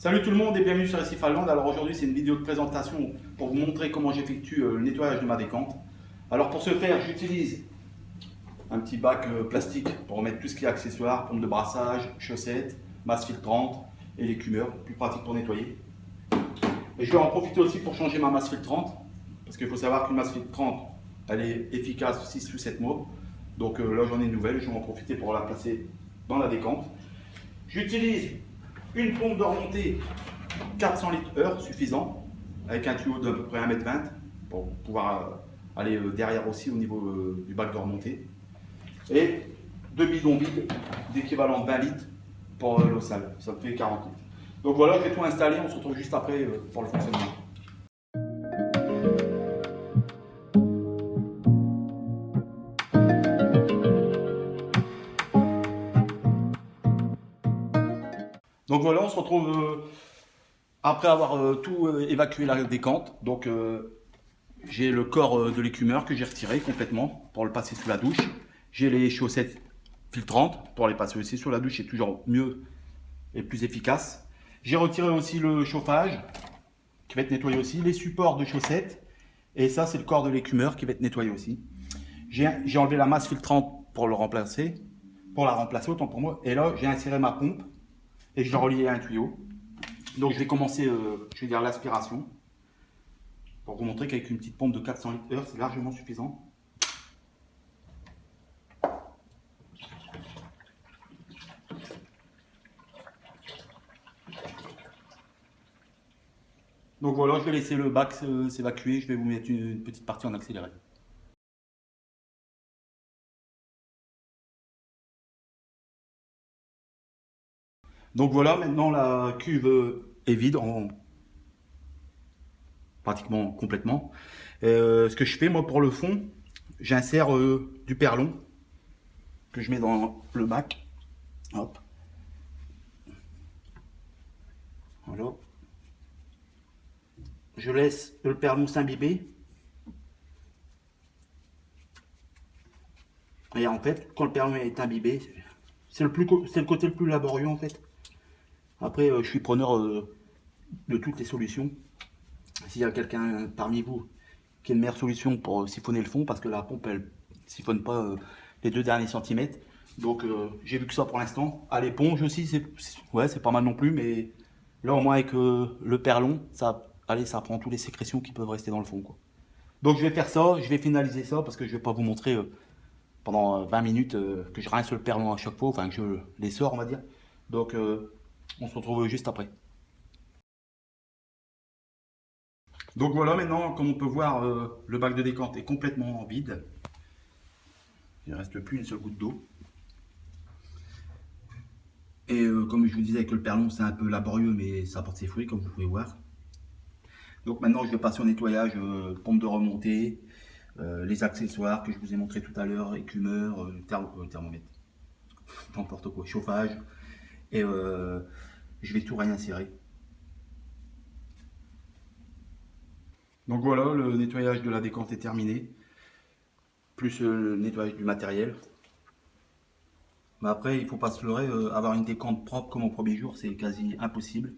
Salut tout le monde et bienvenue sur Récif Allemande. Alors aujourd'hui c'est une vidéo de présentation pour vous montrer comment j'effectue le nettoyage de ma décante. Alors pour ce faire j'utilise un petit bac plastique pour remettre tout ce qui est accessoires, pompe de brassage, chaussettes, masse filtrante et l'écumeur, plus pratique pour nettoyer. Et je vais en profiter aussi pour changer ma masse filtrante parce qu'il faut savoir qu'une masse filtrante elle est efficace 6 ou 7 mois. Donc là j'en ai une nouvelle, je vais en profiter pour la placer dans la décante. J'utilise une pompe de remontée 400 litres heure suffisant, avec un tuyau d'à peu près 1,20 m pour pouvoir aller derrière aussi au niveau du bac de remontée. Et 2 bidons vides d'équivalent de 20 litres pour l'eau sale, ça me fait 40 litres. Donc voilà, je vais tout installer, on se retrouve juste après pour le fonctionnement. Donc voilà, on se retrouve après avoir tout évacué la décante. Donc j'ai le corps de l'écumeur que j'ai retiré complètement pour le passer sous la douche. J'ai les chaussettes filtrantes pour les passer aussi sous la douche, c'est toujours mieux et plus efficace. J'ai retiré aussi le chauffage qui va être nettoyé aussi, les supports de chaussettes. Et ça, c'est le corps de l'écumeur qui va être nettoyé aussi. J'ai enlevé la masse filtrante pour la remplacer autant pour moi. Et là, j'ai inséré ma pompe et je l'ai relié à un tuyau. Donc je vais commencer, je vais dire l'aspiration pour vous montrer qu'avec une petite pompe de 400 litres heure, c'est largement suffisant. Donc voilà, je vais laisser le bac s'évacuer, je vais vous mettre une petite partie en accéléré. Donc voilà, maintenant la cuve est vide, pratiquement complètement. Ce que je fais moi pour le fond, j'insère du perlon que je mets dans le bac. Hop. Voilà. Je laisse le perlon s'imbiber. Et en fait, quand le perlon est imbibé, c'est le côté le plus laborieux en fait. Après, je suis preneur de toutes les solutions. S'il y a quelqu'un parmi vous qui a une meilleure solution pour siphonner le fond, parce que la pompe elle siphonne pas les 2 derniers centimètres. Donc j'ai vu que ça pour l'instant. À l'éponge aussi, c'est pas mal non plus, mais là au moins avec le perlon, ça prend toutes les sécrétions qui peuvent rester dans le fond, quoi. Donc je vais faire ça, je vais finaliser ça parce que je vais pas vous montrer pendant 20 minutes que je rince le perlon à chaque fois, enfin que je les sors on va dire. Donc on se retrouve juste après. Donc voilà, maintenant comme on peut voir le bac de décante est complètement vide. Il ne reste plus une seule goutte d'eau. Et comme je vous disais avec le perlon c'est un peu laborieux mais ça apporte ses fruits comme vous pouvez voir. Donc maintenant je vais passer au nettoyage, pompe de remontée, les accessoires que je vous ai montré tout à l'heure, écumeur, thermomètre, n'importe quoi, chauffage. Et je vais tout réinsérer. Donc voilà, le nettoyage de la décante est terminé, plus le nettoyage du matériel. Mais après, il ne faut pas se leurrer, avoir une décante propre comme au premier jour, c'est quasi impossible.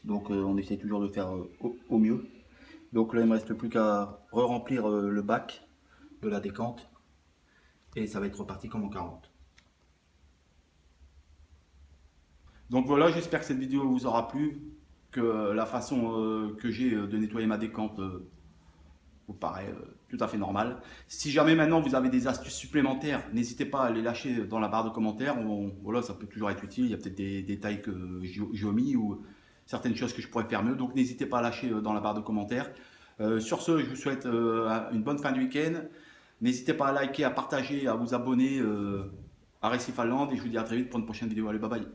Donc on essaie toujours de faire au mieux. Donc là, il ne me reste plus qu'à re-remplir le bac de la décante. Et ça va être reparti comme en 40. Donc voilà, j'espère que cette vidéo vous aura plu, que la façon que j'ai de nettoyer ma décante vous paraît tout à fait normale. Si jamais maintenant vous avez des astuces supplémentaires, n'hésitez pas à les lâcher dans la barre de commentaires. Voilà, ça peut toujours être utile. Il y a peut-être des détails que j'ai omis ou certaines choses que je pourrais faire mieux. Donc n'hésitez pas à lâcher dans la barre de commentaires. Sur ce, je vous souhaite une bonne fin de week-end. N'hésitez pas à liker, à partager, à vous abonner à Récif Allemande et je vous dis à très vite pour une prochaine vidéo. Allez, bye bye.